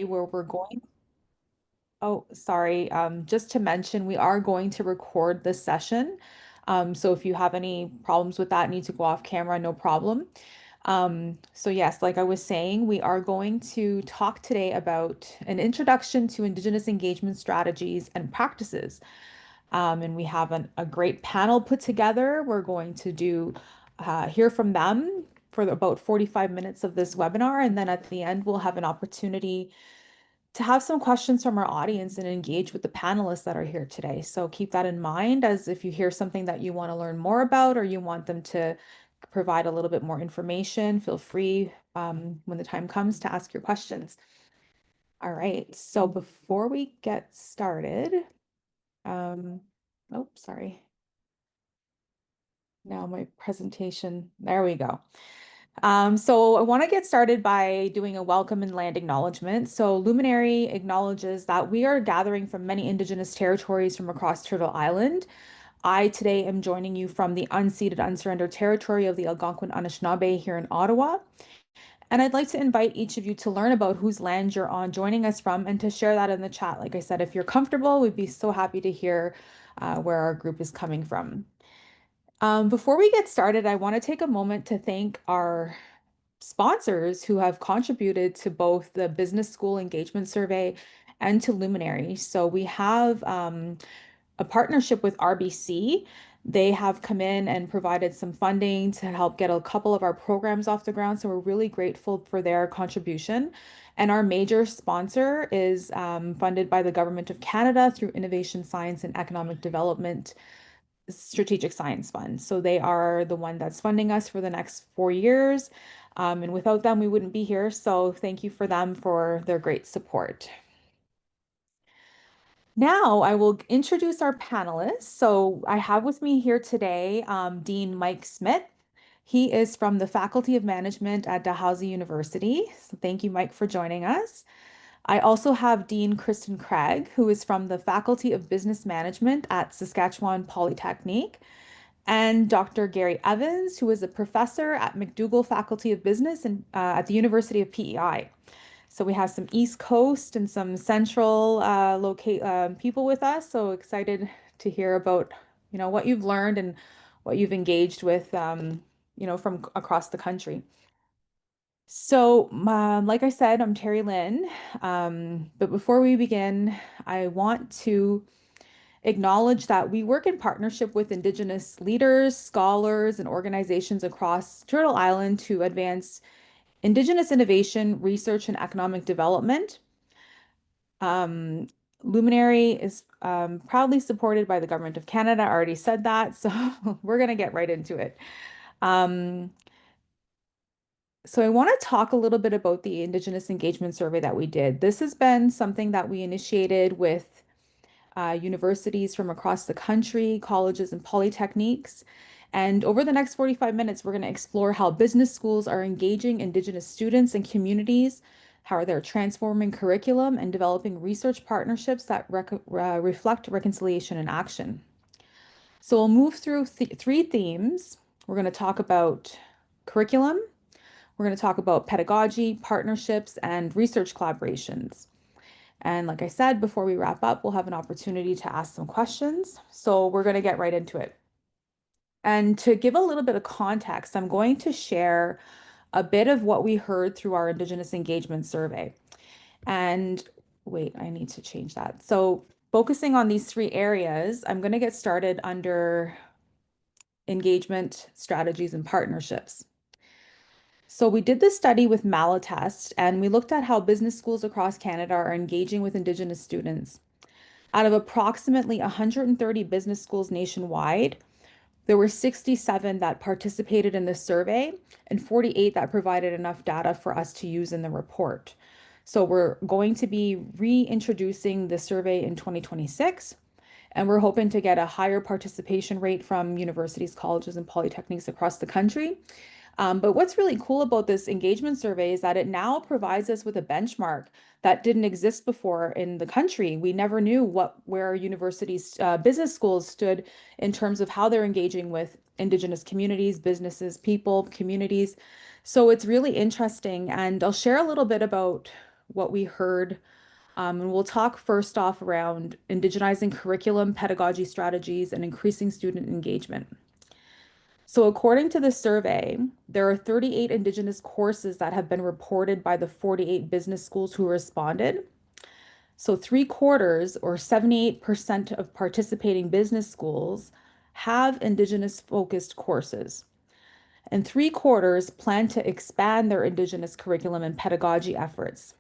where we're going. Oh, sorry. Just to mention, we are going to record this session. So if you have any problems with that, need to go off camera, no problem. So yes, like I was saying, we are going to talk today about an introduction to Indigenous engagement strategies and practices. And we have a great panel put together. We're going to hear from them for about 45 minutes of this webinar, and then at the end, we'll have an opportunity to have some questions from our audience and engage with the panelists that are here today. So keep that in mind as if you hear something that you want to learn more about or you want them to provide a little bit more information, feel free when the time comes to ask your questions. All right, so before we get started, oh, sorry. Now my presentation, there we go. So I want to get started by doing a welcome and land acknowledgement. So Luminary acknowledges that we are gathering from many Indigenous territories from across Turtle Island. I today am joining you from the unceded, unsurrendered territory of the Algonquin Anishinaabe here in Ottawa. And I'd like to invite each of you to learn about whose land you're on joining us from and to share that in the chat. Like I said, if you're comfortable, we'd be so happy to hear where our group is coming from. Before we get started, I want to take a moment to thank our sponsors who have contributed to both the Business School Engagement Survey and to Luminary. So we have a partnership with RBC. They have come in and provided some funding to help get a couple of our programs off the ground. So we're really grateful for their contribution. And our major sponsor is funded by the Government of Canada through Innovation, Science, and Economic Development Strategic Science Fund. So they are the one that's funding us for the next 4 years. And without them, we wouldn't be here. So thank you for them for their great support. Now I will introduce our panelists. So I have with me here today Dean Mike Smith. He is from the Faculty of Management at Dalhousie University. So thank you, Mike, for joining us. I also have Dean Kristen Craig, who is from the Faculty of Business Management at Saskatchewan Polytechnic, and Dr. Gary Evans, who is a professor at McDougall Faculty of Business at the University of PEI. So we have some East Coast and some Central locate people with us. So excited to hear about, what you've learned and what you've engaged with, from across the country. So, like I said, I'm Terry Lynn. But before we begin, I want to acknowledge that we work in partnership with Indigenous leaders, scholars, and organizations across Turtle Island to advance Indigenous innovation, research, and economic development. Um, Luminary is proudly supported by the Government of Canada. I already said that, so we're going to get right into it. Um, so I want to talk a little bit about the Indigenous engagement survey that we did. This has been something that we initiated with universities from across the country, colleges and polytechniques. And over the next 45 minutes, we're going to explore how business schools are engaging Indigenous students and communities, how they're transforming curriculum and developing research partnerships that reflect reconciliation and action. So we'll move through three themes. We're going to talk about curriculum, we're going to talk about pedagogy, partnerships, and research collaborations. And like I said, before we wrap up, we'll have an opportunity to ask some questions. So we're going to get right into it. And to give a little bit of context, I'm going to share a bit of what we heard through our Indigenous engagement survey. And wait, I need to change that. So focusing on these three areas, I'm going to get started under engagement strategies and partnerships. So we did this study with Malatest, and we looked at how business schools across Canada are engaging with Indigenous students. Out of approximately 130 business schools nationwide, there were 67 that participated in this survey and 48 that provided enough data for us to use in the report. So we're going to be reintroducing the survey in 2026, and we're hoping to get a higher participation rate from universities, colleges, and polytechnics across the country. But what's really cool about this engagement survey is that it now provides us with a benchmark that didn't exist before in the country. We never knew where universities, business schools stood in terms of how they're engaging with Indigenous communities, businesses, people, communities. So it's really interesting. And I'll share a little bit about what we heard. And we'll talk first off around indigenizing curriculum, pedagogy strategies, and increasing student engagement. So, according to the survey, there are 38 Indigenous courses that have been reported by the 48 business schools who responded. So, three quarters or 78% of participating business schools have Indigenous focused courses, and three quarters plan to expand their Indigenous curriculum and pedagogy efforts.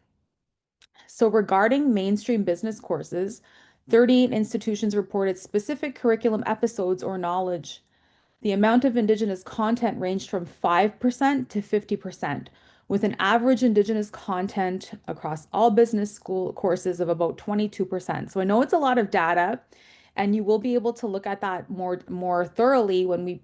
So, regarding mainstream business courses, 38 institutions reported specific curriculum episodes or knowledge. The amount of Indigenous content ranged from 5% to 50%, with an average Indigenous content across all business school courses of about 22%. So I know it's a lot of data, and you will be able to look at that more thoroughly when we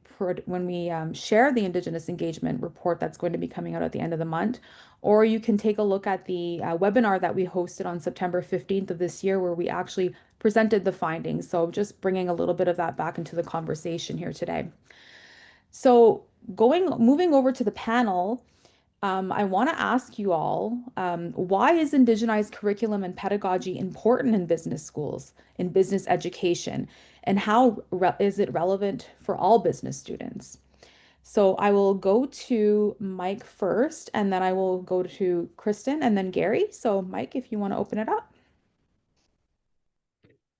share the Indigenous engagement report that's going to be coming out at the end of the month. Or you can take a look at the webinar that we hosted on September 15th of this year, where we actually presented the findings. So just bringing a little bit of that back into the conversation here today. So moving over to the panel, I want to ask you all, why is indigenized curriculum and pedagogy important in business schools, in business education, and how is it relevant for all business students? So I will go to Mike first, and then I will go to Kristen and then Gary. So Mike, if you want to open it up.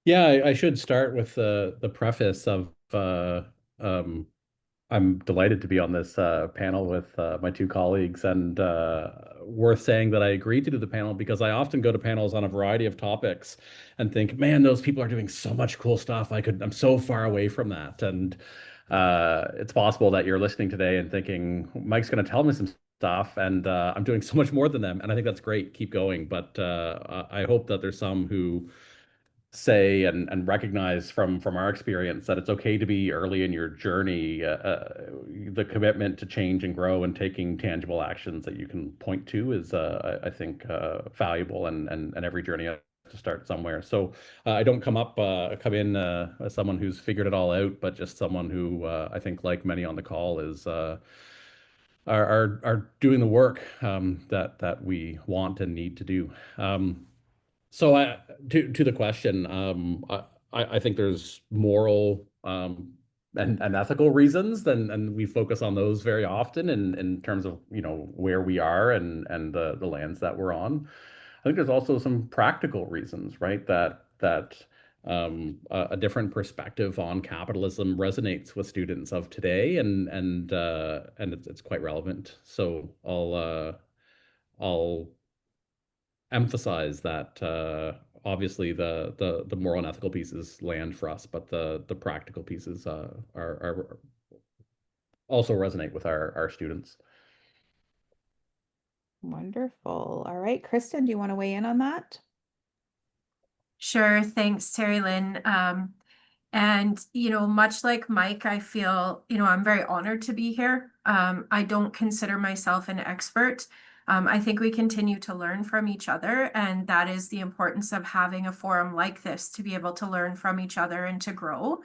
Yeah, I should start with the preface of I'm delighted to be on this panel with my two colleagues, and worth saying that I agreed to do the panel because I often go to panels on a variety of topics and think, man, those people are doing so much cool stuff. I'm so far away from that. And it's possible that you're listening today and thinking, Mike's going to tell me some stuff, and I'm doing so much more than them. And I think that's great. Keep going. But I hope that there's some who say and recognize from our experience that it's okay to be early in your journey, the commitment to change and grow and taking tangible actions that you can point to is I think valuable, and every journey has to start somewhere. So I don't come in as someone who's figured it all out, but just someone who I think, like many on the call, is are doing the work that we want and need to do. So to the question, I think there's moral and ethical reasons, and we focus on those very often in terms of where we are and the lands that we're on. I think there's also some practical reasons, right? That a different perspective on capitalism resonates with students of today, and it's quite relevant. So I'll emphasize that obviously the moral and ethical pieces land for us, but the practical pieces are also resonate with our students. Wonderful. All right, Kristen, do you want to weigh in on that? Sure. Thanks, Terry Lynn. And, much like Mike, I feel, I'm very honored to be here. I don't consider myself an expert. I think we continue to learn from each other, and that is the importance of having a forum like this to be able to learn from each other and to grow.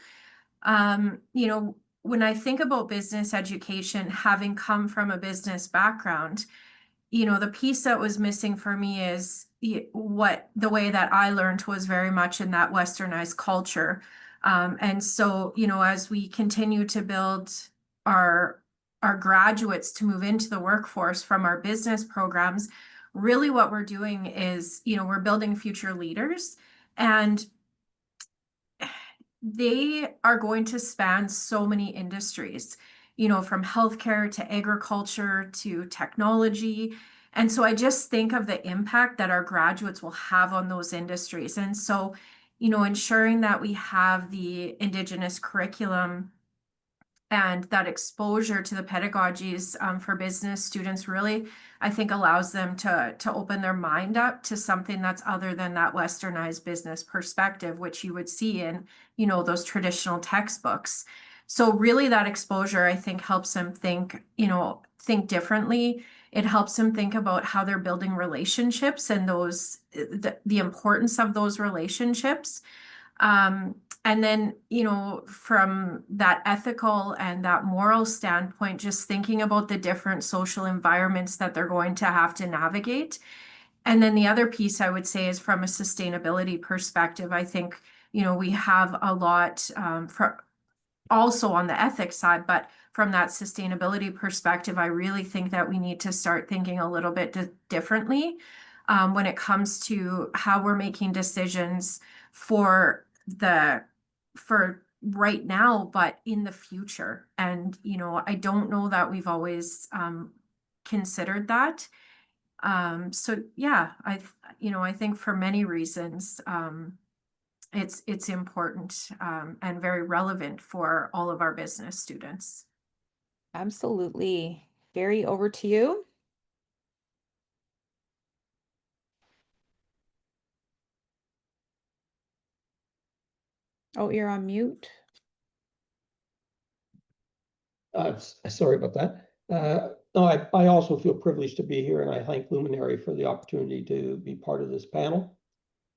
When I think about business education, having come from a business background, the piece that was missing for me is the way that I learned was very much in that westernized culture. And so, as we continue to build our graduates to move into the workforce from our business programs, really what we're doing is, we're building future leaders, and they are going to span so many industries, from healthcare to agriculture to technology. And so I just think of the impact that our graduates will have on those industries. And so, ensuring that we have the Indigenous curriculum and that exposure to the pedagogies for business students really, I think, allows them to open their mind up to something that's other than that westernized business perspective, which you would see in, those traditional textbooks. So really that exposure, I think, helps them think differently. It helps them think about how they're building relationships and the importance of those relationships. And then, from that ethical and that moral standpoint, just thinking about the different social environments that they're going to have to navigate. And then the other piece I would say is from a sustainability perspective, I think, we have a lot also on the ethics side, but from that sustainability perspective, I really think that we need to start thinking a little bit differently when it comes to how we're making decisions for for right now, but in the future. And, I don't know that we've always considered that. So yeah, I think for many reasons, it's important and very relevant for all of our business students. Absolutely. Gary, over to you. Oh, you're on mute. Sorry about that. No, I also feel privileged to be here, and I thank Luminary for the opportunity to be part of this panel.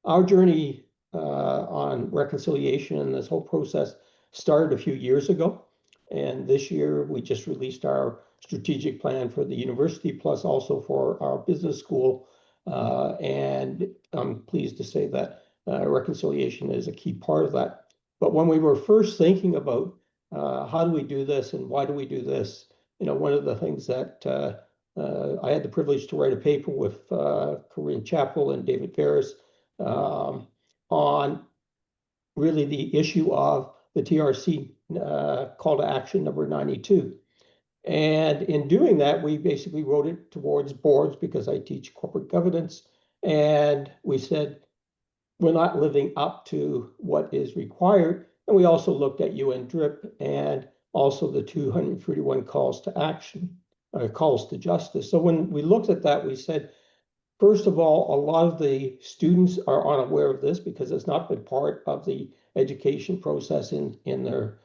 Our journey on reconciliation and this whole process started a few years ago. And this year, we just released our strategic plan for the university, plus also for our business school. And I'm pleased to say that reconciliation is a key part of that. But when we were first thinking about how do we do this and why do we do this, one of the things that I had the privilege to write a paper with Corinne Chappell and David Ferris on really the issue of the TRC call to action number 92. And in doing that, we basically wrote it towards boards because I teach corporate governance. And we said, we're not living up to what is required. And we also looked at UN DRIP and also the 231 calls to action, calls to justice. So when we looked at that, we said, first of all, a lot of the students are unaware of this because it's not been part of the education process in their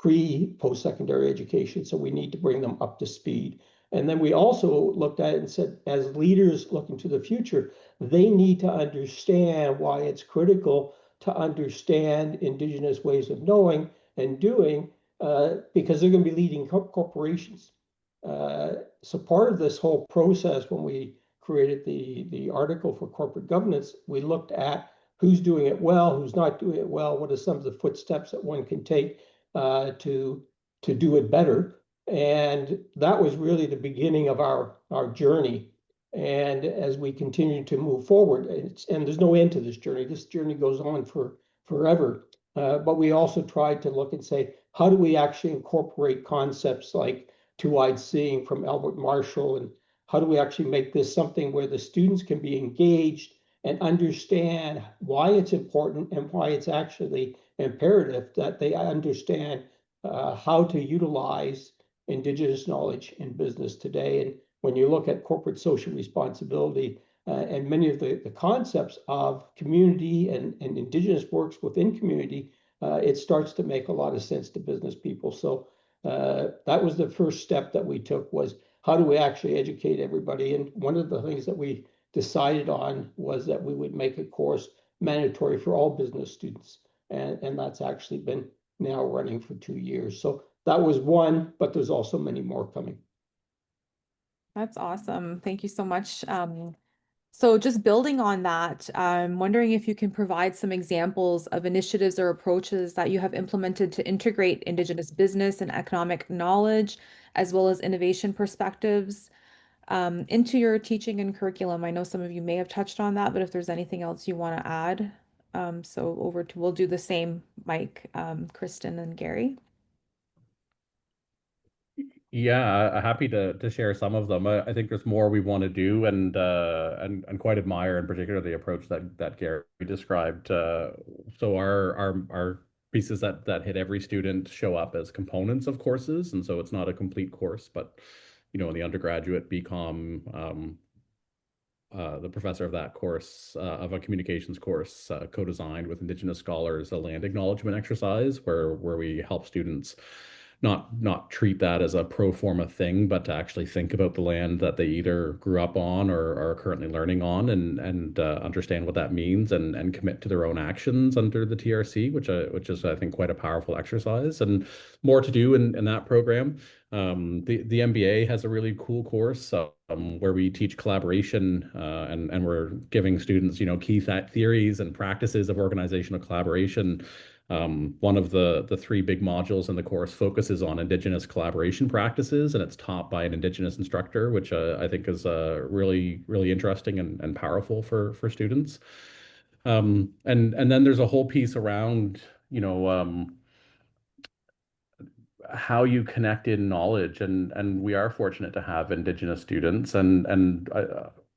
post-secondary education. So we need to bring them up to speed. And then we also looked at it and said, as leaders looking to the future, they need to understand why it's critical to understand Indigenous ways of knowing and doing because they're going to be leading corporations. So part of this whole process, when we created the article for corporate governance, we looked at who's doing it well, who's not doing it well, what are some of the footsteps that one can take to do it better. And that was really the beginning of our journey. And as we continue to move forward, and there's no end to this journey goes on for forever. But we also tried to look and say, how do we actually incorporate concepts like two-eyed seeing from Albert Marshall, and how do we actually make this something where the students can be engaged and understand why it's important and why it's actually imperative that they understand how to utilize Indigenous knowledge in business today. And when you look at corporate social responsibility and many of the concepts of community and Indigenous works within community, it starts to make a lot of sense to business people. So that was the first step that we took, was how do we actually educate everybody? And one of the things that we decided on was that we would make a course mandatory for all business students. And that's actually been now running for 2 years. So that was one, but there's also many more coming. That's awesome. Thank you so much. So just building on that, I'm wondering if you can provide some examples of initiatives or approaches that you have implemented to integrate Indigenous business and economic knowledge, as well as innovation perspectives, into your teaching and curriculum. I know some of you may have touched on that, but if there's anything else you want to add, we'll do the same, Mike, Kristen, and Gary. Yeah, happy to share some of them. I think there's more we want to do, and quite admire in particular the approach that Gary described. So our pieces that hit every student show up as components of courses, and so it's not a complete course, but in the undergraduate BCom, the professor of that course, of a communications course, co-designed with Indigenous scholars a land acknowledgement exercise where we help students not treat that as a pro forma thing, but to actually think about the land that they either grew up on or are currently learning on, and understand what that means, and commit to their own actions under the TRC, which is I think quite a powerful exercise, and more to do in that program. The MBA has a really cool course where we teach collaboration, and we're giving students, key theories and practices of organizational collaboration. One of the three big modules in the course focuses on Indigenous collaboration practices, and it's taught by an Indigenous instructor, which I think is really, really interesting and powerful for students. And then there's a whole piece around, how you connect in knowledge, and we are fortunate to have Indigenous students, and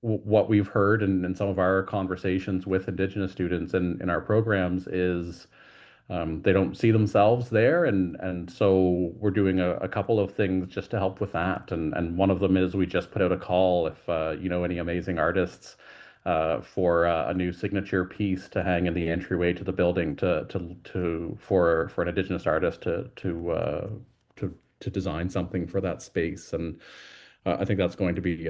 what we've heard in some of our conversations with Indigenous students in our programs is they don't see themselves there, and so we're doing a couple of things just to help with that. And one of them is we just put out a call if you know any amazing artists for a new signature piece to hang in the entryway to the building for an Indigenous artist to design something for that space. And I think that's going to be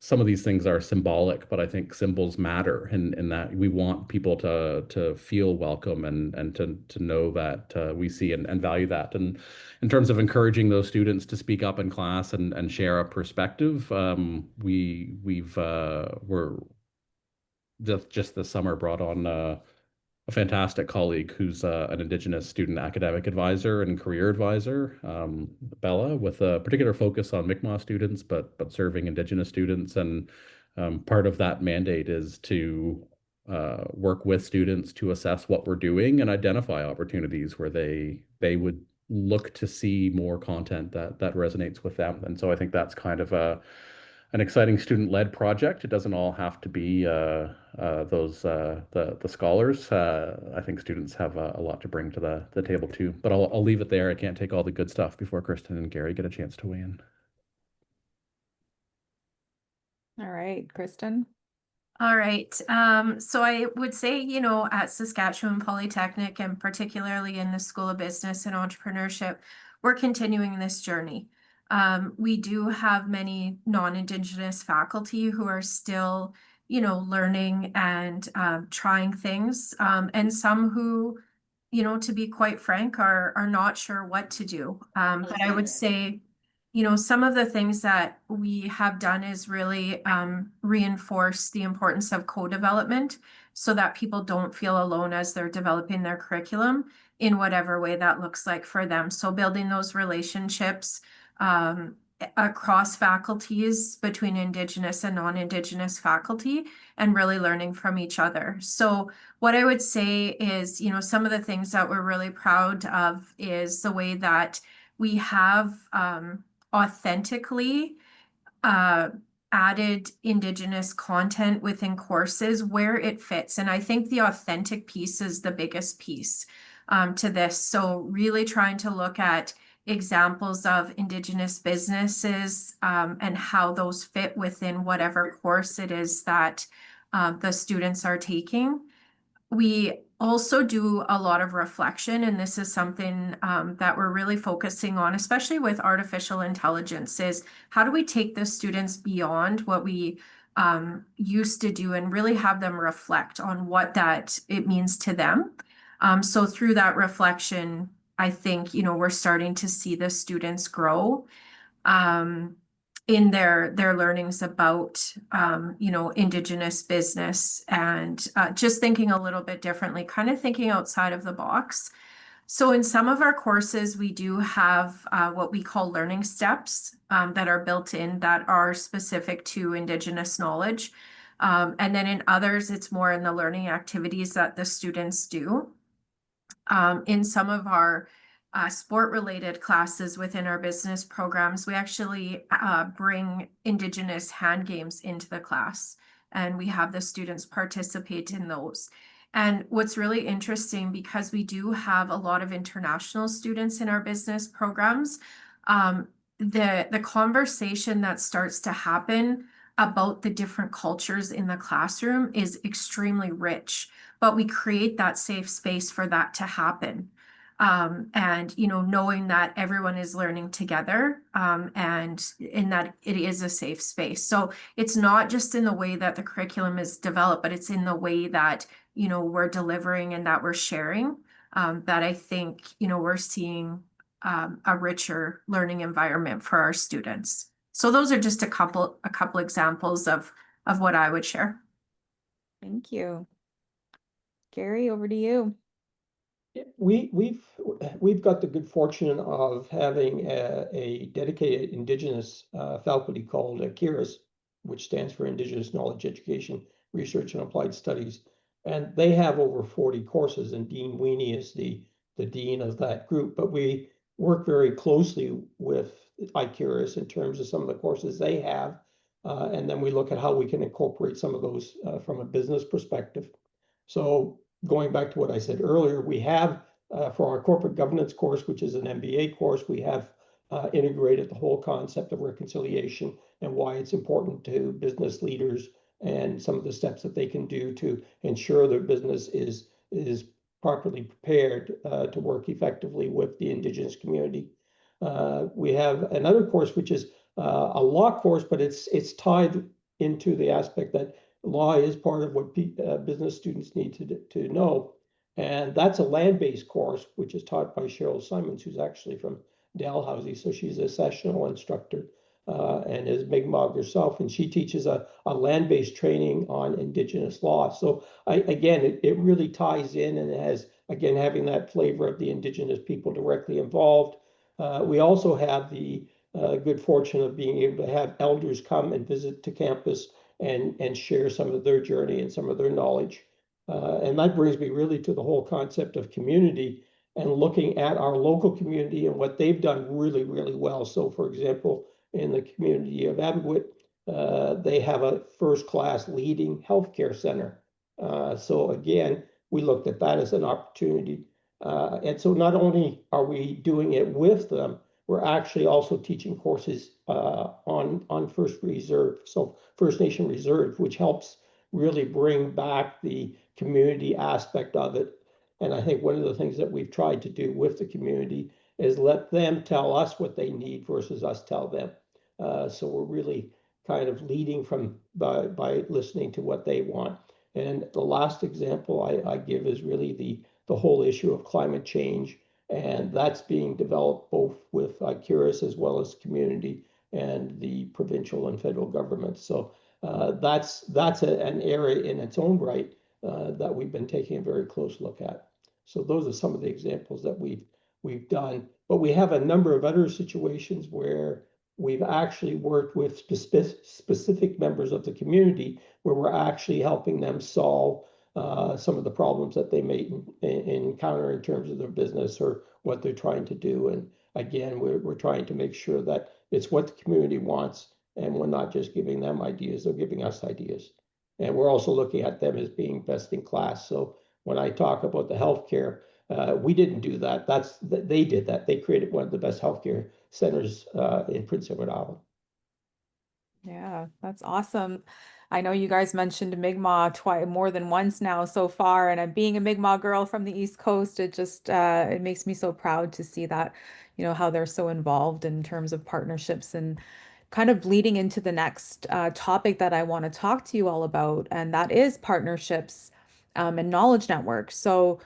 some of these things are symbolic, but I think symbols matter in that we want people to feel welcome, and to know that we see and value that. And in terms of encouraging those students to speak up in class and share a perspective, we're just this summer brought on a fantastic colleague who's an Indigenous student academic advisor and career advisor, Bella, with a particular focus on Mi'kmaq students, but serving Indigenous students. And part of that mandate is to work with students to assess what we're doing and identify opportunities where they would look to see more content that resonates with them. And so I think that's kind of an exciting student-led project. It doesn't all have to be the scholars. I think students have a lot to bring to the table too. But I'll leave it there. I can't take all the good stuff before Kristen and Gary get a chance to weigh in. All right, Kristen. All right. So I would say, at Saskatchewan Polytechnic, and particularly in the School of Business and Entrepreneurship, we're continuing this journey. We do have many non-Indigenous faculty who are still, learning and trying things, and some who, to be quite frank, are not sure what to do. But I would say, some of the things that we have done is really reinforce the importance of co-development so that people don't feel alone as they're developing their curriculum in whatever way that looks like for them. So building those relationships across faculties between Indigenous and non-Indigenous faculty, and really learning from each other. So what I would say is, some of the things that we're really proud of is the way that we have authentically added Indigenous content within courses where it fits. And I think the authentic piece is the biggest piece to this. So really trying to look at examples of Indigenous businesses and how those fit within whatever course it is that the students are taking. We also do a lot of reflection, and this is something that we're really focusing on, especially with artificial intelligence, is how do we take the students beyond what we used to do and really have them reflect on what it means to them. So through that reflection, I think, we're starting to see the students grow in their learnings about, Indigenous business, and just thinking a little bit differently, kind of thinking outside of the box. So in some of our courses, we do have what we call learning steps that are built in that are specific to Indigenous knowledge. And then in others, it's more in the learning activities that the students do. In some of our sport-related classes within our business programs, we actually bring Indigenous hand games into the class, and we have the students participate in those. And what's really interesting, because we do have a lot of international students in our business programs, the conversation that starts to happen about the different cultures in the classroom is extremely rich, but we create that safe space for that to happen. And knowing that everyone is learning together, and in that it is a safe space. So it's not just in the way that the curriculum is developed, but it's in the way that we're delivering and that we're sharing, that I think we're seeing a richer learning environment for our students. So those are just a couple examples of what I would share. Thank you. Gary, over to you. We've got the good fortune of having a dedicated Indigenous faculty called KIRIS, which stands for Indigenous Knowledge Education Research and Applied Studies, and they have over 40 courses. And Dean Weenie is the dean of that group. But we work very closely with IKIRIS in terms of some of the courses they have, and then we look at how we can incorporate some of those from a business perspective. So going back to what I said earlier, we have for our corporate governance course, which is an MBA course, we have integrated the whole concept of reconciliation and why it's important to business leaders and some of the steps that they can do to ensure their business is properly prepared to work effectively with the Indigenous community. We have another course which is a law course, but it's tied into the aspect that law is part of what business students need to know. And that's a land-based course, which is taught by Cheryl Simons, who's actually from Dalhousie. So she's a sessional instructor and is Mi'kmaq herself. And she teaches a land-based training on Indigenous law. So again, it really ties in, and it has, again, having that flavor of the Indigenous people directly involved. We also have the good fortune of being able to have elders come and visit to campus and share some of their journey and some of their knowledge. And that brings me really to the whole concept of community and looking at our local community and what they've done really, really well. So for example, in the community of Abequit, they have a first-class leading healthcare center. So again, we looked at that as an opportunity. And so not only are we doing it with them, we're actually also teaching courses on First Reserve, so First Nation Reserve, which helps really bring back the community aspect of it. And I think one of the things that we've tried to do with the community is let them tell us what they need versus us tell them. So we're really kind of leading by listening to what they want. And the last example I give is really the whole issue of climate change. And that's being developed both with IKIRIS as well as community and the provincial and federal government. So that's an area in its own right that we've been taking a very close look at. So those are some of the examples that we've done. But we have a number of other situations where we've actually worked with specific members of the community where we're actually helping them solve some of the problems that they may encounter in terms of their business or what they're trying to do. And again, we're trying to make sure that it's what the community wants, and we're not just giving them ideas, they're giving us ideas. And we're also looking at them as being best in class. So when I talk about the healthcare, we didn't do that. They did that. They created one of the best healthcare centers in Prince Edward Island. Yeah, that's awesome. I know you guys mentioned Mi'kmaq twice, more than once now so far, and being a Mi'kmaq girl from the East Coast, it just it makes me so proud to see that, how they're so involved in terms of partnerships and kind of leading into the next topic that I want to talk to you all about, and that is partnerships and knowledge networks. So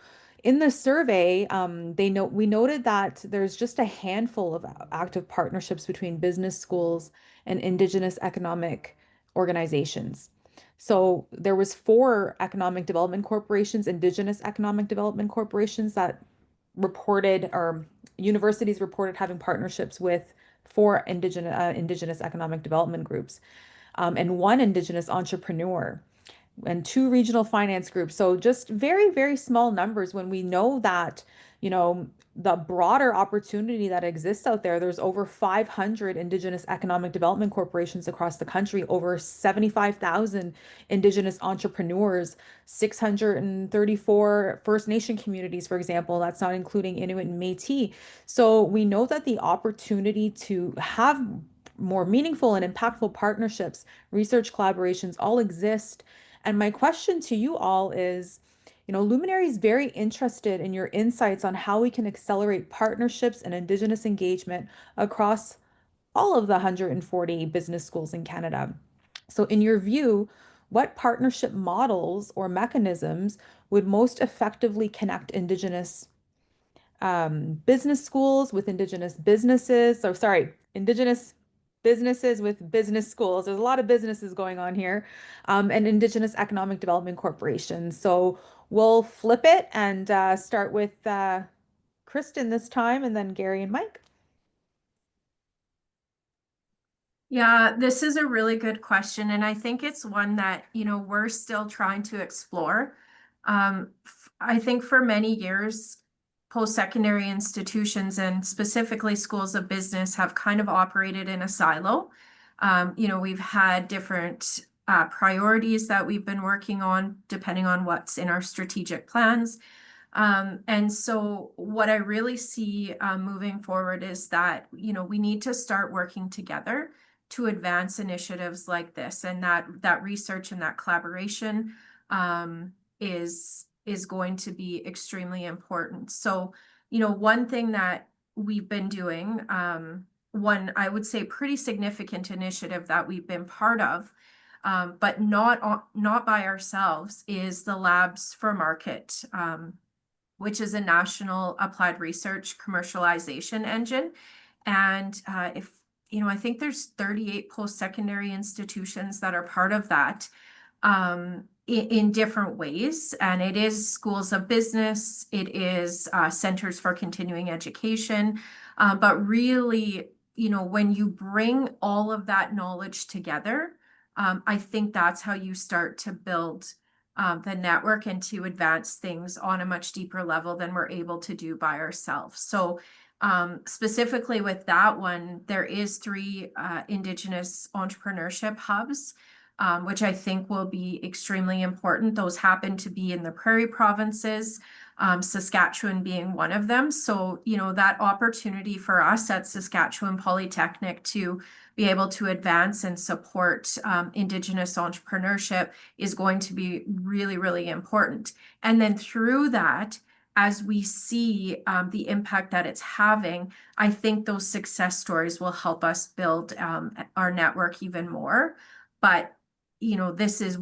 in the survey, we noted that there's just a handful of active partnerships between business schools and Indigenous economic organizations. So there was 4 economic development corporations, Indigenous economic development corporations that reported, or universities reported having partnerships with 4 Indigenous economic development groups, and 1 Indigenous entrepreneur and 2 regional finance groups. So just very, very small numbers when we know that, the broader opportunity that exists out there. There's over 500 Indigenous economic development corporations across the country, over 75,000 Indigenous entrepreneurs, 634 First Nation communities, for example. That's not including Inuit and Métis. So we know that the opportunity to have more meaningful and impactful partnerships, research collaborations all exist. And my question to you all is, Luminary is very interested in your insights on how we can accelerate partnerships and Indigenous engagement across all of the 140 business schools in Canada. So, in your view, what partnership models or mechanisms would most effectively connect Indigenous business schools with Indigenous businesses? So, sorry, Indigenous businesses with business schools. There's a lot of businesses going on here, and Indigenous economic development corporations. So, we'll flip it and start with Kristen this time, and then Gary and Mike. Yeah, this is a really good question, and I think it's one that, we're still trying to explore. I think for many years, post-secondary institutions and specifically schools of business have kind of operated in a silo. We've had different priorities that we've been working on, depending on what's in our strategic plans. And so what I really see moving forward is that, we need to start working together to advance initiatives like this, and that research and that collaboration is going to be extremely important. So, one thing that we've been doing, one I would say pretty significant initiative that we've been part of, but not by ourselves, is the Labs for Market, which is a national applied research commercialization engine. And I think there's 38 post-secondary institutions that are part of that in different ways. And it is schools of business, it is centers for continuing education. But really, when you bring all of that knowledge together, I think that's how you start to build the network and to advance things on a much deeper level than we're able to do by ourselves. So specifically with that one, there is 3 Indigenous entrepreneurship hubs, which I think will be extremely important. Those happen to be in the prairie provinces, Saskatchewan being one of them. So, that opportunity for us at Saskatchewan Polytechnic to be able to advance and support Indigenous entrepreneurship is going to be really, really important. And then through that, as we see the impact that it's having, I think those success stories will help us build our network even more. But, this is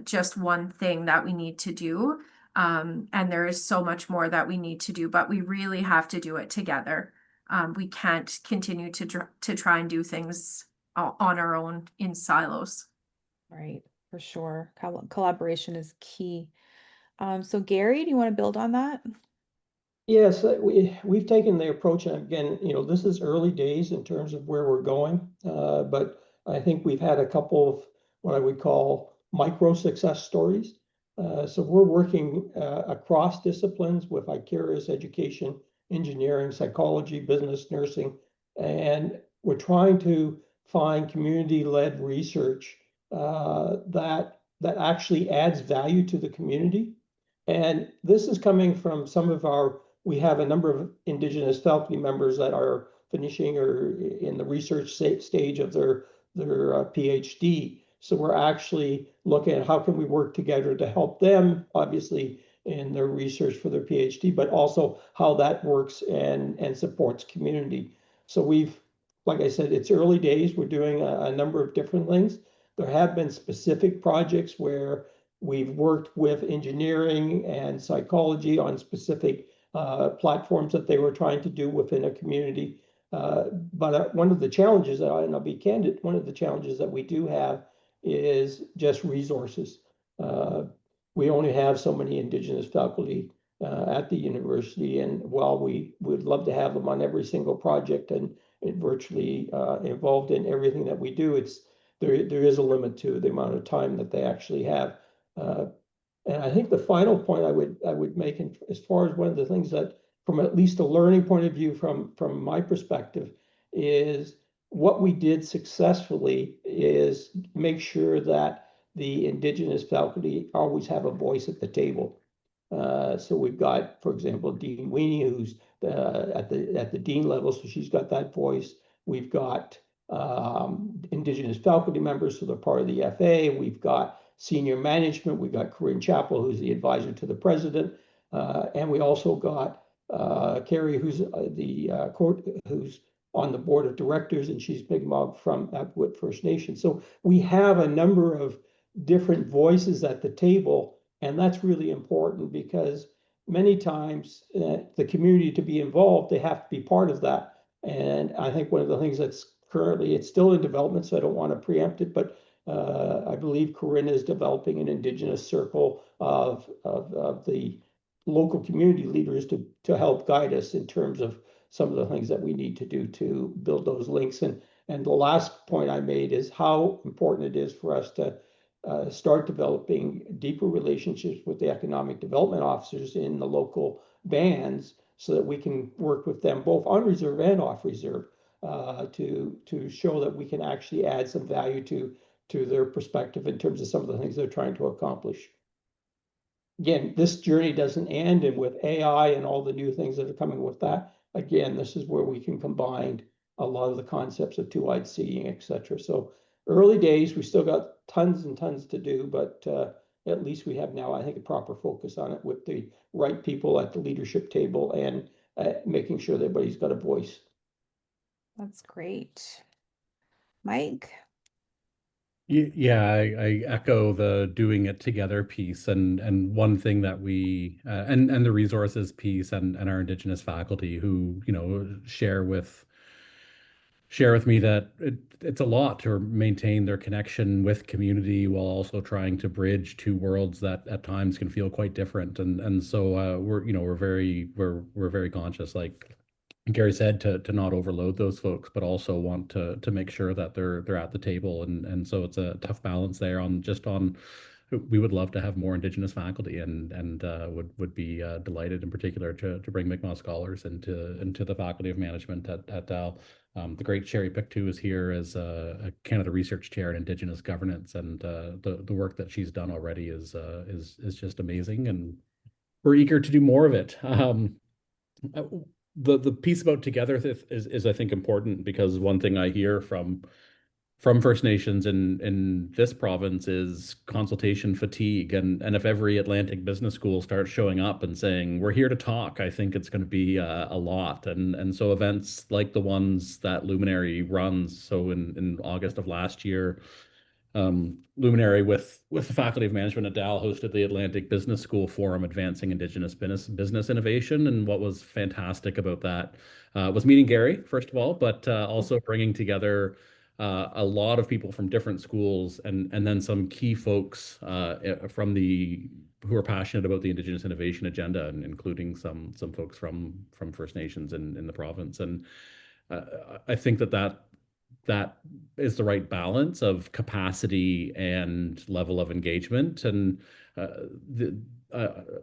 just one thing that we need to do. And there is so much more that we need to do, but we really have to do it together. We can't continue to try and do things on our own in silos. Right, for sure. Collaboration is key. So Gary, do you want to build on that? Yes, we've taken the approach, and again, this is early days in terms of where we're going, but I think we've had a couple of what I would call micro success stories. So we're working across disciplines with vicarious education, engineering, psychology, business, nursing, and we're trying to find community-led research that actually adds value to the community. And this is coming from we have a number of Indigenous faculty members that are finishing or in the research stage of their PhD. So we're actually looking at how can we work together to help them, obviously, in their research for their PhD, but also how that works and supports community. So like I said, it's early days. We're doing a number of different things. There have been specific projects where we've worked with engineering and psychology on specific platforms that they were trying to do within a community. But one of the challenges, and I'll be candid, one of the challenges that we do have is just resources. We only have so many Indigenous faculty at the university, and while we would love to have them on every single project and virtually involved in everything that we do, there is a limit to the amount of time that they actually have. And I think the final point I would make, as far as one of the things that, from at least a learning point of view, from my perspective, is what we did successfully is make sure that the Indigenous faculty always have a voice at the table. So we've got, for example, Dean Weenie, who's at the dean level, so she's got that voice. We've got Indigenous faculty members, so they're part of the FA. We've got senior management. We got Corinne Chappell, who's the advisor to the president. And we also got Carrie, who's who's on the board of directors, and she's Mi'kmaq from Epwood First Nation. So we have a number of different voices at the table, and that's really important because many times the community to be involved, they have to be part of that. And I think one of the things that's currently, it's still in development, so I don't want to preempt it, but I believe Corinne is developing an Indigenous circle of the local community leaders to help guide us in terms of some of the things that we need to do to build those links. And the last point I made is how important it is for us to start developing deeper relationships with the economic development officers in the local bands so that we can work with them both on reserve and off reserve to show that we can actually add some value to their perspective in terms of some of the things they're trying to accomplish. Again, this journey doesn't end, and with AI and all the new things that are coming with that, again, this is where we can combine a lot of the concepts of two-eyed seeing, etc. So early days, we still got tons and tons to do, but at least we have now, I think, a proper focus on it with the right people at the leadership table and making sure that everybody's got a voice. That's great. Mike? Yeah, I echo the doing it together piece, and one thing that we and the resources piece and our Indigenous faculty who share with me that it's a lot to maintain their connection with community while also trying to bridge two worlds that at times can feel quite different, and so we're very conscious, like Gary said, to not overload those folks, but also want to make sure that they're at the table, and so it's a tough balance there on. We would love to have more Indigenous faculty, and would be delighted in particular to bring Mi'kmaq scholars into the faculty of management at Dal. The great Sherry Pictou is here as a Canada Research Chair in Indigenous Governance, and the work that she's done already is just amazing, and we're eager to do more of it. Uh, the piece about together is I think important because one thing I hear from First Nations in this province is consultation fatigue, and if every Atlantic business school starts showing up and saying we're here to talk, I think it's going to be a lot, and so events like the ones that Luminary runs. So in August of last year, Luminary with the Faculty of Management at Dal hosted the Atlantic Business School Forum Advancing Indigenous Business Innovation. And what was fantastic about that was meeting Gary, first of all, but also bringing together a lot of people from different schools and then some key folks from the who are passionate about the Indigenous innovation agenda, and including some folks from First Nations in the province. And I think that is the right balance of capacity and level of engagement. And uh, the,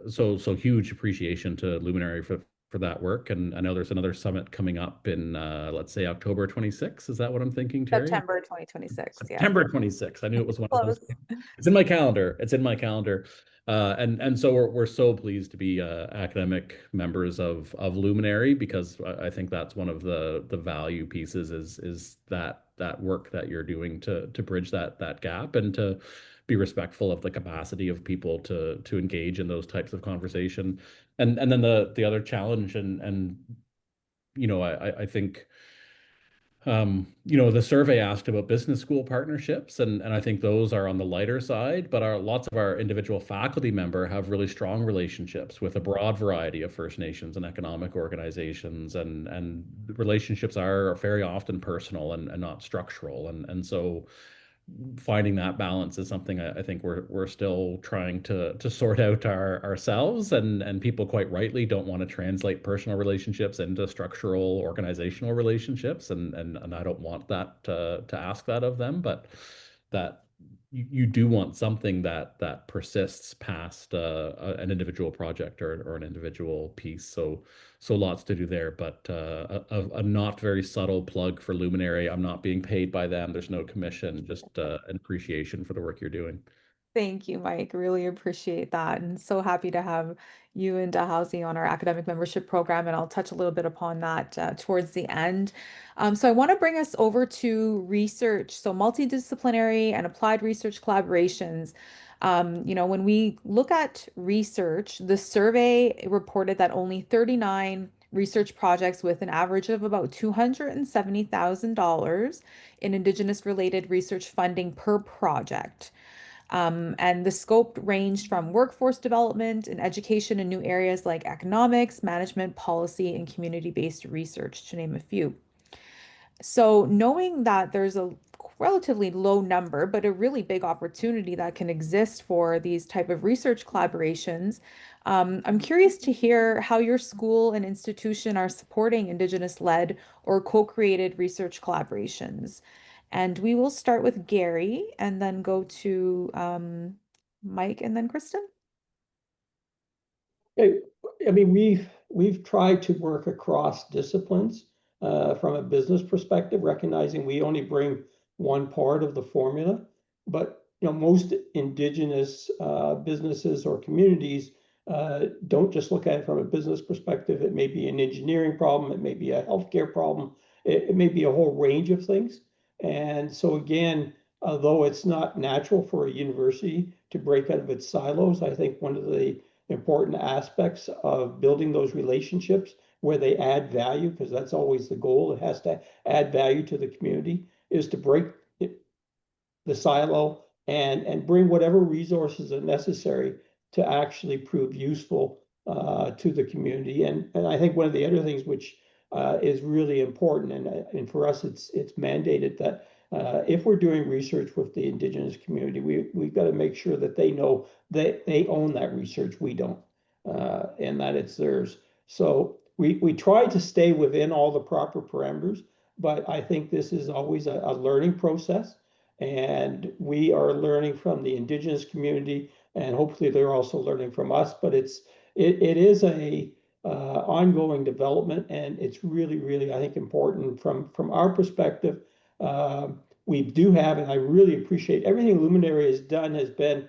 so huge appreciation to Luminary for that work. And I know there's another summit coming up in let's say October 26th. Is that what I'm thinking, Terry? September 2026. Yeah. September 26th. I knew it was one of those. Close. It's in my calendar. It's in my calendar. And so we're so pleased to be academic members of Luminary, because I think that's one of the value pieces is that work that you're doing to bridge that gap and to be respectful of the capacity of people to engage in those types of conversation. And then the other challenge, and I think the survey asked about business school partnerships, and I think those are on the lighter side, but lots of our individual faculty member have really strong relationships with a broad variety of First Nations and economic organizations, and the relationships are very often personal and not structural, and so finding that balance is something I think we're still trying to sort out ourselves, and people quite rightly don't want to translate personal relationships into structural organizational relationships, and I don't want that to ask that of them, but that you do want something that persists past an individual project or an individual piece. So lots to do there, but a not very subtle plug for Luminary. I'm not being paid by them. There's no commission, just an appreciation for the work you're doing. Thank you, Mike. Really appreciate that. And so happy to have you and Dalhousie on our academic membership program. And I'll touch a little bit upon that towards the end. So I want to bring us over to research. So multidisciplinary and applied research collaborations. When we look at research, the survey reported that only 39 research projects with an average of about $270,000 in Indigenous related research funding per project. And the scope ranged from workforce development and education in new areas like economics, management, policy, and community-based research, to name a few. So knowing that there's a relatively low number, but a really big opportunity that can exist for these type of research collaborations, I'm curious to hear how your school and institution are supporting Indigenous-led or co-created research collaborations. And we will start with Gary and then go to Mike and then Kristen. I mean, we've tried to work across disciplines from a business perspective, recognizing we only bring one part of the formula. But most Indigenous businesses or communities don't just look at it from a business perspective. It may be an engineering problem, it may be a healthcare problem, it may be a whole range of things. And so again, although it's not natural for a university to break out of its silos, I think one of the important aspects of building those relationships where they add value, because that's always the goal. It has to add value to the community, is to break the silo and bring whatever resources are necessary to actually prove useful to the community. And I think one of the other things which is really important, and for us it's mandated that if we're doing research with the Indigenous community, we've got to make sure that they know that they own that research, we don't, and that it's theirs. So we try to stay within all the proper parameters, but I think this is always a learning process, and we are learning from the Indigenous community, and hopefully they're also learning from us. But it is a ongoing development, and it's really I think important from our perspective. We do have, and I really appreciate everything Luminary has done, has been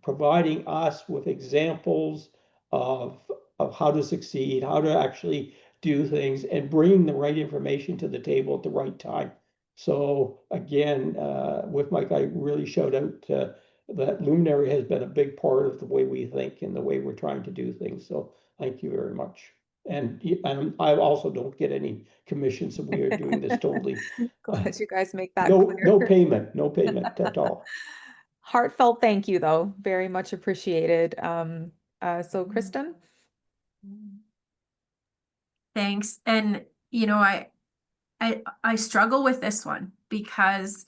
providing us with examples of how to succeed, how to actually do things, and bringing the right information to the table at the right time. So again, with Mike, I really shout out that Luminary has been a big part of the way we think and the way we're trying to do things. So thank you very much. And I also don't get any commissions, so we are doing this totally. Glad you guys make that No, clear. no payment at all. Heartfelt thank you, though. Very much appreciated. So Kristen? Thanks. And I struggle with this one because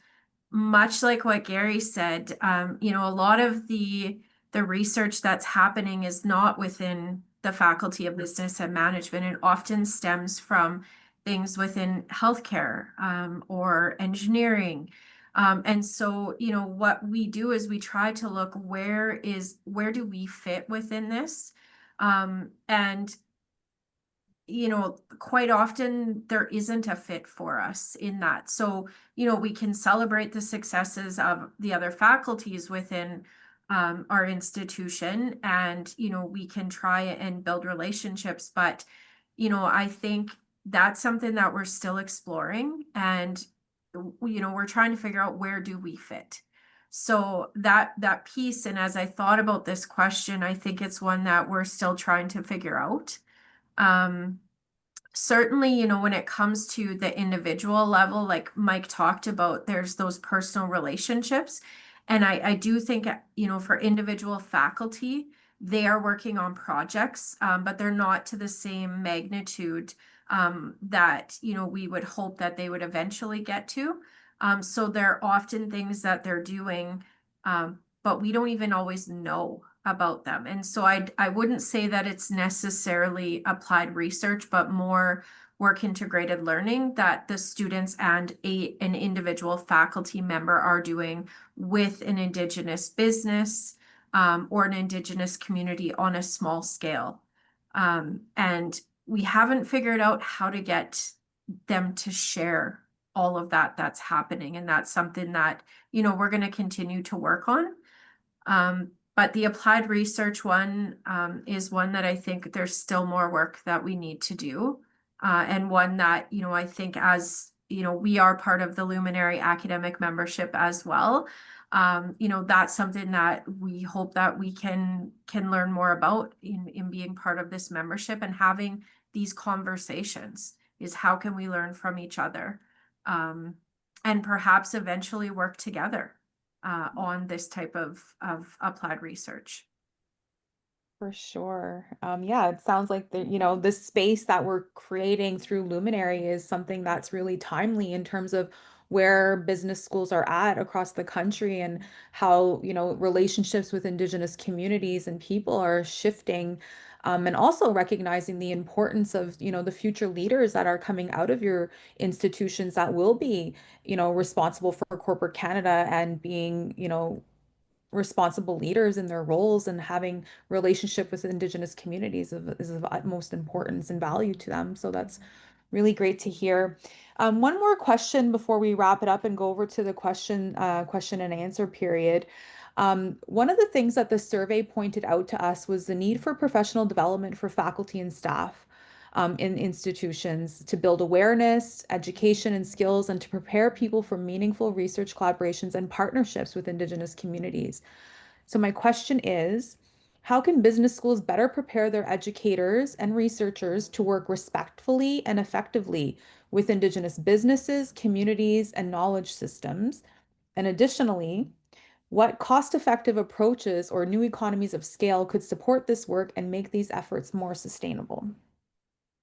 much like what Gary said, a lot of the research that's happening is not within the Faculty of Business and Management. It often stems from things within healthcare or engineering. And so, what we do is we try to look where do we fit within this? And quite often there isn't a fit for us in that. So, we can celebrate the successes of the other faculties within our institution, and, we can try and build relationships. But, I think that's something that we're still exploring, and, we're trying to figure out where do we fit. So that piece, and as I thought about this question, I think it's one that we're still trying to figure out. Certainly, when it comes to the individual level, like Mike talked about, there's those personal relationships. And I do think, for individual faculty, they are working on projects, but they're not to the same magnitude that, we would hope that they would eventually get to. So there are often things that they're doing, but we don't even always know about them. And so I wouldn't say that it's necessarily applied research, but more work integrated learning that the students and an individual faculty member are doing with an Indigenous business or an Indigenous community on a small scale. And we haven't figured out how to get them to share all of that that's happening. And that's something that, we're going to continue to work on. But the applied research one is one that I think there's still more work that we need to do. And one that, I think as, we are part of the Luminary academic membership as well. That's something that we hope that we can learn more about in being part of this membership and having these conversations is how can we learn from each other, and perhaps eventually work together on this type of applied research. For sure. Yeah, it sounds like this space that we're creating through Luminary is something that's really timely in terms of where business schools are at across the country and how, relationships with Indigenous communities and people are shifting. And also recognizing the importance of, the future leaders that are coming out of your institutions that will be, responsible for corporate Canada and being, responsible leaders in their roles and having relationship with Indigenous communities is of utmost importance and value to them. So that's really great to hear. One more question before we wrap it up and go over to the question and answer period. One of the things that the survey pointed out to us was the need for professional development for faculty and staff. In institutions to build awareness, education, and skills, and to prepare people for meaningful research collaborations and partnerships with Indigenous communities. So, my question is, how can business schools better prepare their educators and researchers to work respectfully and effectively with Indigenous businesses, communities, and knowledge systems? And additionally, what cost-effective approaches or new economies of scale could support this work and make these efforts more sustainable?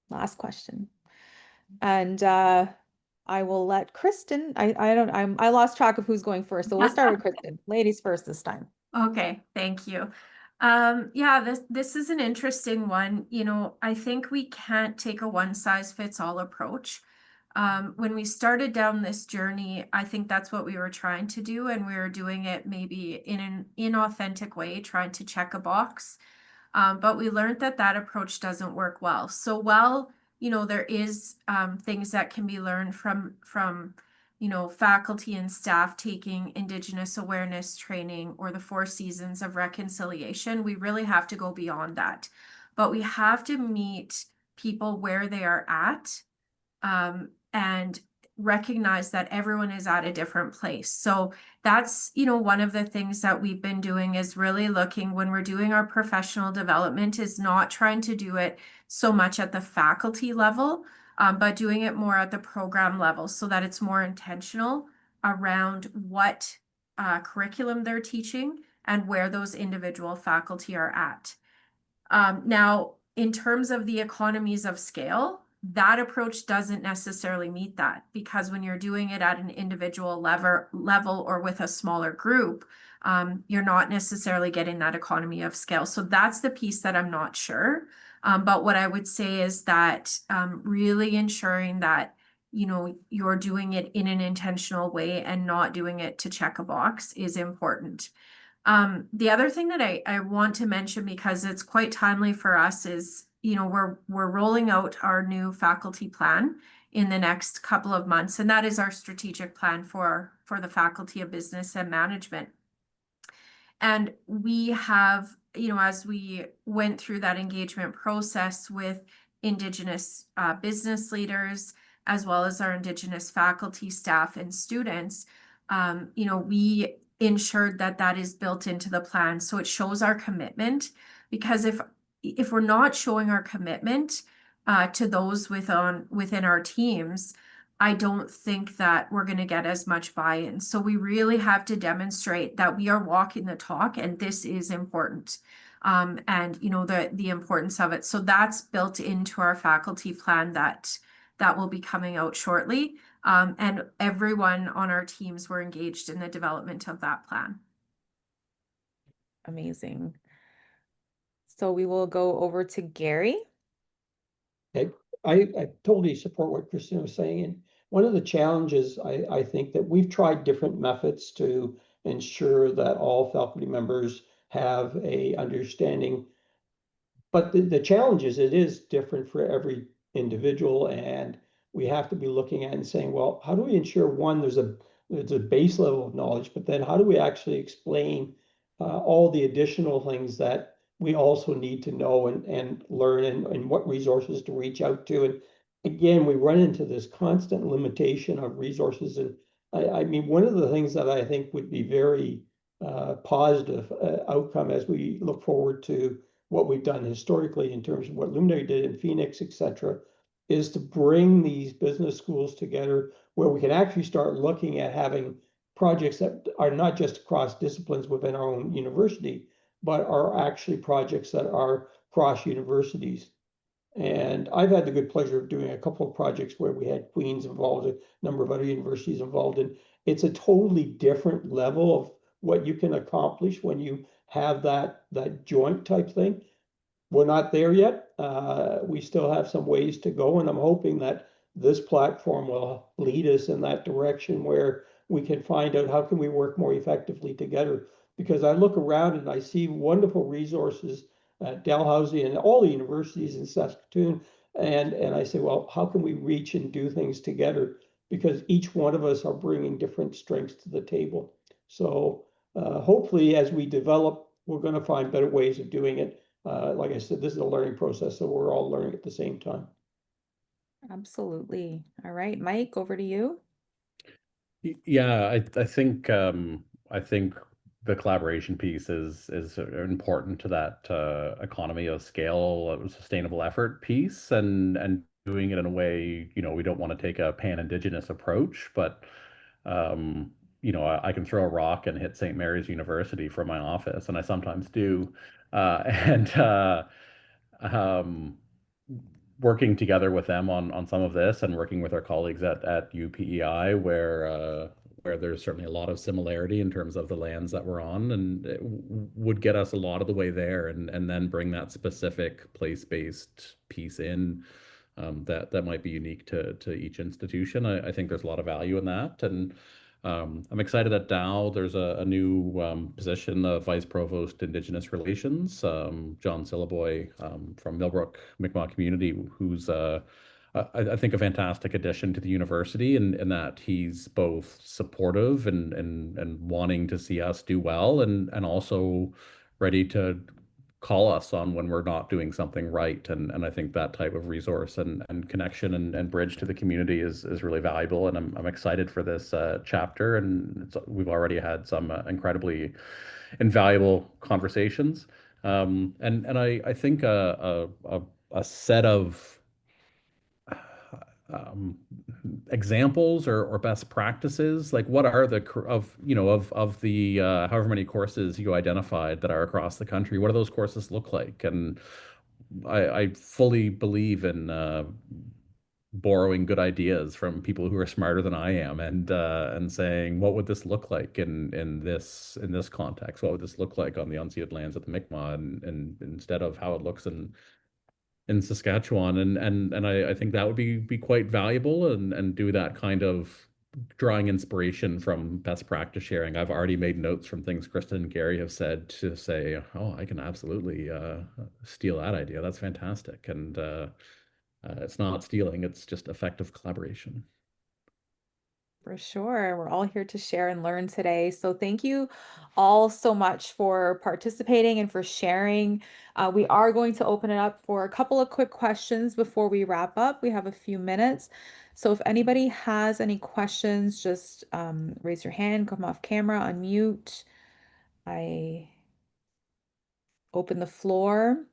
Last question. And I will let Kristen, I lost track of who's going first. So we'll start with Kristen. Ladies first this time. Okay, thank you. Yeah, this is an interesting one. I think we can't take a one size fits all approach. When we started down this journey, I think that's what we were trying to do, and we were doing it maybe in an inauthentic way, trying to check a box. But we learned that that approach doesn't work well. So while, there is things that can be learned from faculty and staff taking Indigenous awareness training or the 4 seasons of reconciliation, we really have to go beyond that. But we have to meet people where they are at, and recognize that everyone is at a different place. So that's, one of the things that we've been doing is really looking when we're doing our professional development is not trying to do it so much at the faculty level, but doing it more at the program level so that it's more intentional around what curriculum they're teaching and where those individual faculty are at. Now, in terms of the economies of scale, that approach doesn't necessarily meet that, because when you're doing it at an individual level or with a smaller group, you're not necessarily getting that economy of scale. So that's the piece that I'm not sure. But what I would say is that really ensuring that you're doing it in an intentional way and not doing it to check a box is important. The other thing that I want to mention, because it's quite timely for us, is we're rolling out our new faculty plan in the next couple of months, and that is our strategic plan for the Faculty of Business and Management. And we have, as we went through that engagement process with Indigenous business leaders, as well as our Indigenous faculty, staff, and students, we ensured that that is built into the plan. So it shows our commitment, because if we're not showing our commitment to those within our teams, I don't think that we're going to get as much buy-in. So we really have to demonstrate that we are walking the talk, and this is important. And the importance of it. So that's built into our faculty plan that will be coming out shortly. And everyone on our teams were engaged in the development of that plan. Amazing. So we will go over to Gary. Okay. I totally support what Christine was saying. And one of the challenges I think that we've tried different methods to ensure that all faculty members have a understanding. But the challenge is it is different for every individual, and we have to be looking at and saying, well, how do we ensure, one, there's a base level of knowledge, but then how do we actually explain all the additional things that we also need to know and learn, and what resources to reach out to. And again, we run into this constant limitation of resources. And I mean, one of the things that I think would be very positive outcome as we look forward to what we've done historically in terms of what Luminary did in Phoenix, et cetera, is to bring these business schools together where we can actually start looking at having projects that are not just across disciplines within our own university, but are actually projects that are cross universities. And I've had the good pleasure of doing a couple of projects where we had Queens involved, a number of other universities involved, and it's a totally different level of what you can accomplish when you have that joint type thing. We're not there yet. We still have some ways to go, and I'm hoping that this platform will lead us in that direction where we can find out how can we work more effectively together. Because I look around and I see wonderful resources at Dalhousie and all the universities in Saskatoon, and I say, well, how can we reach and do things together? Because each one of us are bringing different strengths to the table. So hopefully, as we develop, we're going to find better ways of doing it. Like I said, this is a learning process, so we're all learning at the same time. Absolutely. All right, Mike, over to you. Yeah, I think the collaboration piece is important to that economy of scale, sustainable effort piece, and doing it in a way, we don't want to take a pan-Indigenous approach, but I can throw a rock and hit St. Mary's University from my office, and I sometimes do, and um, working together with them on some of this, and working with our colleagues at UPEI, where there's certainly a lot of similarity in terms of the lands that we're on, and it would get us a lot of the way there, and then bring that specific place-based piece in, that might be unique to each institution. I think there's a lot of value in that, and I'm excited at Dow. There's a new position of Vice Provost Indigenous Relations, John Sillaboy, from Millbrook Mi'kmaq community, who's I think a fantastic addition to the university, and that he's both supportive and wanting to see us do well, and also ready to call us on when we're not doing something right. And I think that type of resource and connection and bridge to the community is really valuable. And I'm excited for this chapter. And we've already had some incredibly invaluable conversations. And I think a set of um, examples or best practices, like what are of the however many courses you identified that are across the country, what do those courses look like? And I fully believe in borrowing good ideas from people who are smarter than I am, and saying, what would this look like in this context? What would this look like on the unceded lands of the Mi'kmaq, and instead of how it looks in Saskatchewan, and I think that would be quite valuable, and do that kind of drawing inspiration from best practice sharing. I've already made notes from things Kristen and Gary have said to say, oh, I can absolutely steal that idea. That's fantastic. And it's not stealing, it's just effective collaboration. For sure. We're all here to share and learn today. So thank you all so much for participating and for sharing. We are going to open it up for a couple of quick questions before we wrap up. We have a few minutes. So if anybody has any questions, just raise your hand, come off camera, unmute. I open the floor.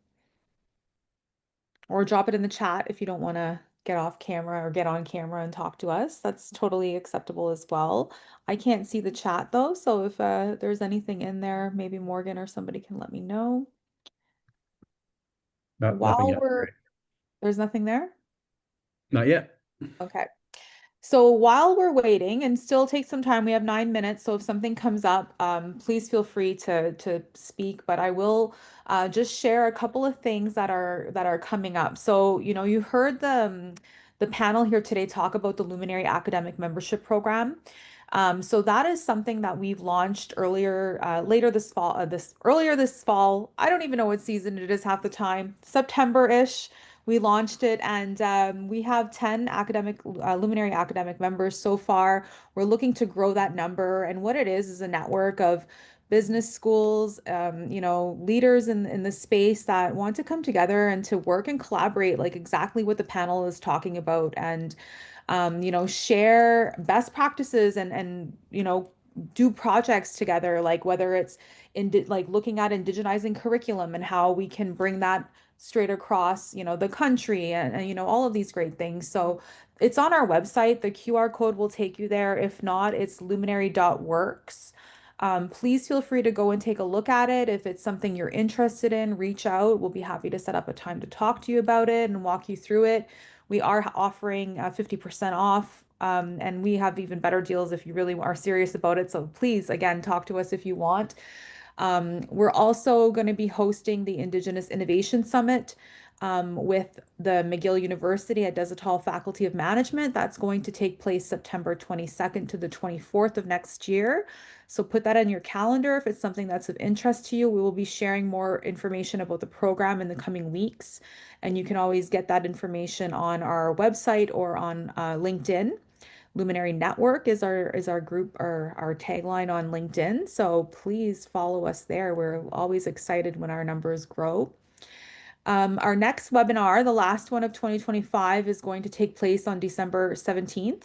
Or drop it in the chat if you don't want to get off camera or get on camera and talk to us. That's totally acceptable as well. I can't see the chat though, so if there's anything in there, maybe Morgan or somebody can let me know. Nothing While yet. there's nothing there? Not yet. Okay. So while we're waiting, and still take some time, we have 9 minutes. So if something comes up, please feel free to speak. But I will just share a couple of things that are coming up. So you heard the panel here today talk about the Luminary Academic Membership Program. So that is something that we've launched later this fall, earlier this fall. I don't even know what season it is half the time, September-ish. we launched it, and we have 10 academic Luminary academic members so far. We're looking to grow that number, and what it is a network of business schools, leaders in the space that want to come together and to work and collaborate, like exactly what the panel is talking about, and share best practices and do projects together, like whether it's in like looking at indigenizing curriculum and how we can bring that straight across, the country, and all of these great things. So it's on our website. The QR code will take you there. If not, it's luminary.works. Please feel free to go and take a look at it. If it's something you're interested in, reach out. We'll be happy to set up a time to talk to you about it and walk you through it. We are offering 50% off, and we have even better deals if you really are serious about it. So please, again, talk to us if you want. We're also going to be hosting the Indigenous Innovation Summit with the McGill University at Desautels Faculty of Management. That's going to take place September 22nd to the 24th of next year. So put that on your calendar if it's something that's of interest to you. We will be sharing more information about the program in the coming weeks, and you can always get that information on our website or on LinkedIn. Luminary Network is our group, our tagline on LinkedIn. So please follow us there. We're always excited when our numbers grow. Our next webinar, the last one of 2025, is going to take place on December 17th.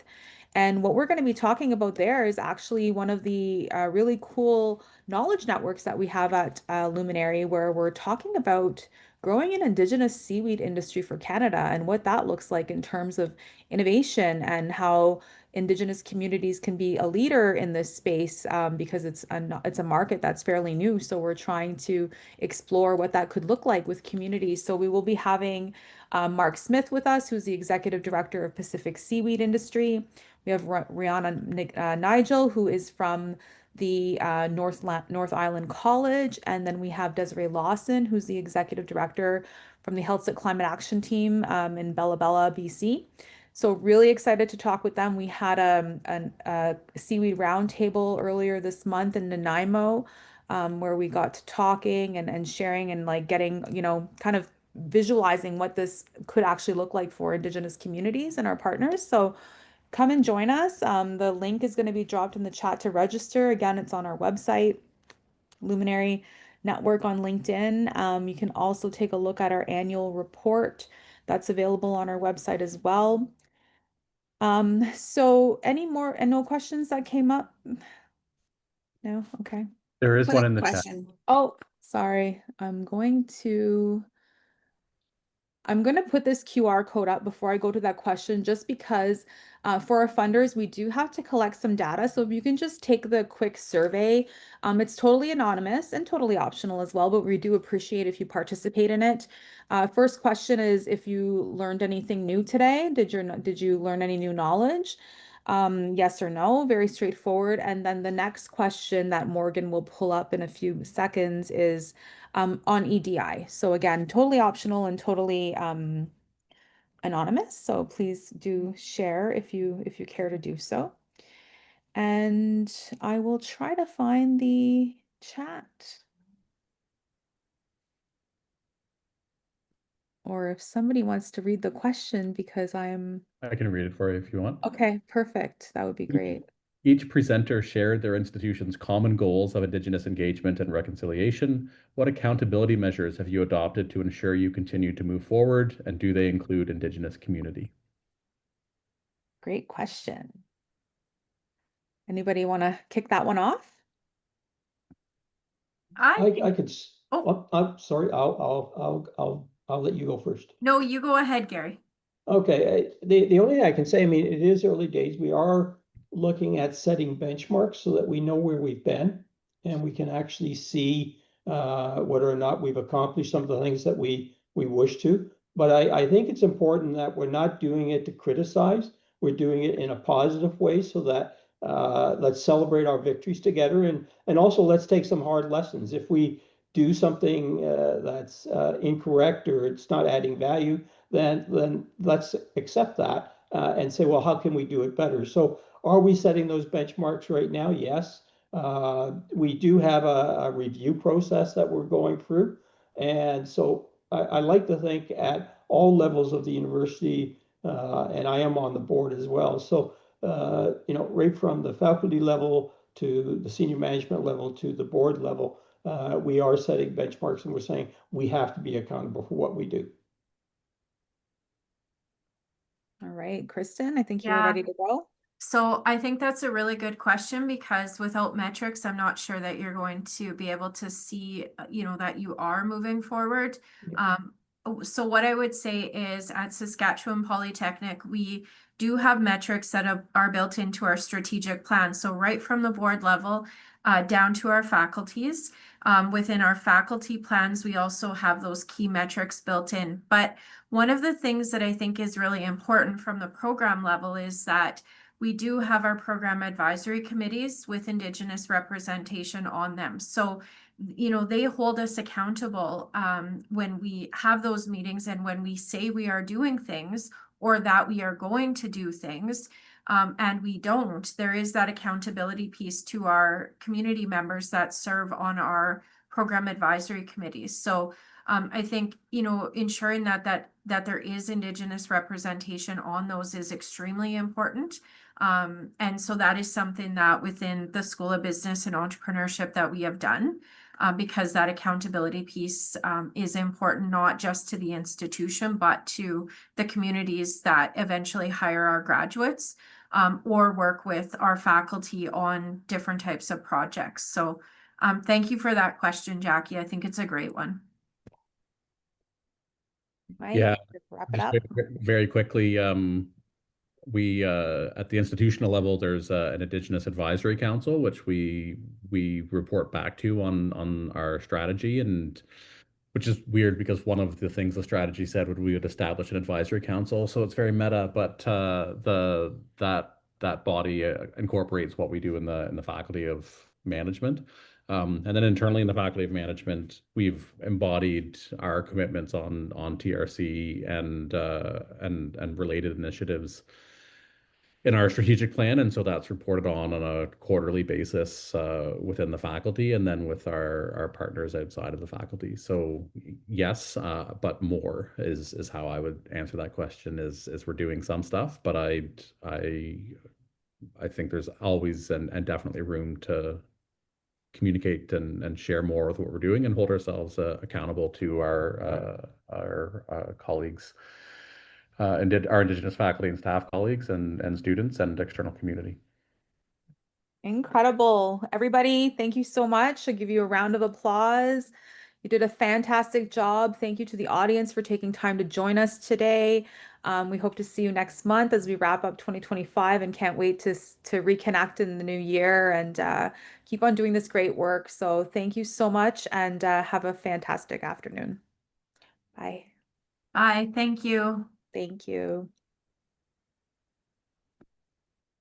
And what we're going to be talking about there is actually one of the really cool knowledge networks that we have at Luminary, where we're talking about growing an Indigenous seaweed industry for Canada and what that looks like in terms of innovation and how Indigenous communities can be a leader in this space, because it's a market that's fairly new. So we're trying to explore what that could look like with communities. So we will be having Mark Smith with us, who's the Executive Director of Pacific Seaweed Industry. We have Rihanna Nigel, who is from the North Island College. And then we have Desiree Lawson, who's the Executive Director from the Health Climate Action Team in Bella Bella, BC. So really excited to talk with them. We had a seaweed roundtable earlier this month in Nanaimo, where we got to talking and sharing and like getting, kind of visualizing what this could actually look like for Indigenous communities and our partners. So come and join us. The link is going to be dropped in the chat to register. Again, it's on our website, Luminary Network on LinkedIn. You can also take a look at our annual report that's available on our website as well. So any more and no questions that came up? No? Okay. There is Put one a in the chat. question. Oh, sorry. I'm going to put this QR code up before I go to that question, just because for our funders, we do have to collect some data. So if you can just take the quick survey, it's totally anonymous and totally optional as well, but we do appreciate if you participate in it. First question is if you learned anything new today. Did you learn any new knowledge? Yes or no, very straightforward. And then the next question that Morgan will pull up in a few seconds is on EDI. So again, totally optional and totally anonymous. So please do share if you care to do so. And I will try to find the chat. Or if somebody wants to read the question, because I can read it for you if you want. okay, perfect. That would be great. Each presenter shared their institution's common goals of Indigenous engagement and reconciliation. What accountability measures have you adopted to ensure you continue to move forward, and do they include Indigenous community? Great question. Anybody want to kick that one off? I could. Oh. I'm sorry. I'll let you go first. No, you go ahead, Gary. Okay. The only thing I can say, I mean, it is early days. We are looking at setting benchmarks so that we know where we've been and we can actually see whether or not we've accomplished some of the things that we wish to. But I think it's important that we're not doing it to criticize. We're doing it in a positive way so that let's celebrate our victories together, and also let's take some hard lessons. If we do something that's incorrect or it's not adding value, then let's accept that and say, well, how can we do it better? So are we setting those benchmarks right now? Yes. We do have a review process that we're going through. And so I like to think at all levels of the university, and I am on the board as well. So, you know, right from the faculty level to the senior management level to the board level, we are setting benchmarks and we're saying we have to be accountable for what we do. All right, Kristen, I think you were Yeah. ready to go. So I think that's a really good question, because without metrics, I'm not sure that you're going to be able to see, you know, that you are moving forward. So what I would say is at Saskatchewan Polytechnic, we do have metrics that are built into our strategic plan. So right from the board level down to our faculties. Within our faculty plans, we also have those key metrics built in. But one of the things that I think is really important from the program level is that we do have our program advisory committees with Indigenous representation on them. So, you know, they hold us accountable when we have those meetings and when we say we are doing things or that we are going to do things. And we don't, there is that accountability piece to our community members that serve on our program advisory committees. So I think, you know, ensuring that there is Indigenous representation on those is extremely important. And so that is something that within the School of Business and Entrepreneurship that we have done, because that accountability piece is important, not just to the institution, but to the communities that eventually hire our graduates or work with our faculty on different types of projects. So thank you for that question, Jackie. I think it's a great one. Mike, Yeah, wrap it just up. very quickly, we at the institutional level, there's an Indigenous Advisory Council, which we report back to on our strategy, and which is weird because one of the things the strategy said would we would establish an advisory council, so it's very meta. But that body incorporates what we do in the Faculty of Management. And then internally in the Faculty of Management, we've embodied our commitments on TRC and related initiatives in our strategic plan, and so that's reported on a quarterly basis within the faculty, and then with our partners outside of the faculty. So yes, but more is how I would answer that question. Is we're doing some stuff, but I think there's always and definitely room to communicate and share more with what we're doing and hold ourselves accountable to our colleagues, and our Indigenous faculty and staff colleagues and students and external community. Incredible. Everybody, thank you so much. I'll give you a round of applause. You did a fantastic job. Thank you to the audience for taking time to join us today. We hope to see you next month as we wrap up 2025 and can't wait to reconnect in the new year and keep on doing this great work. So thank you so much and have a fantastic afternoon. Bye. Bye. Thank you. Thank you.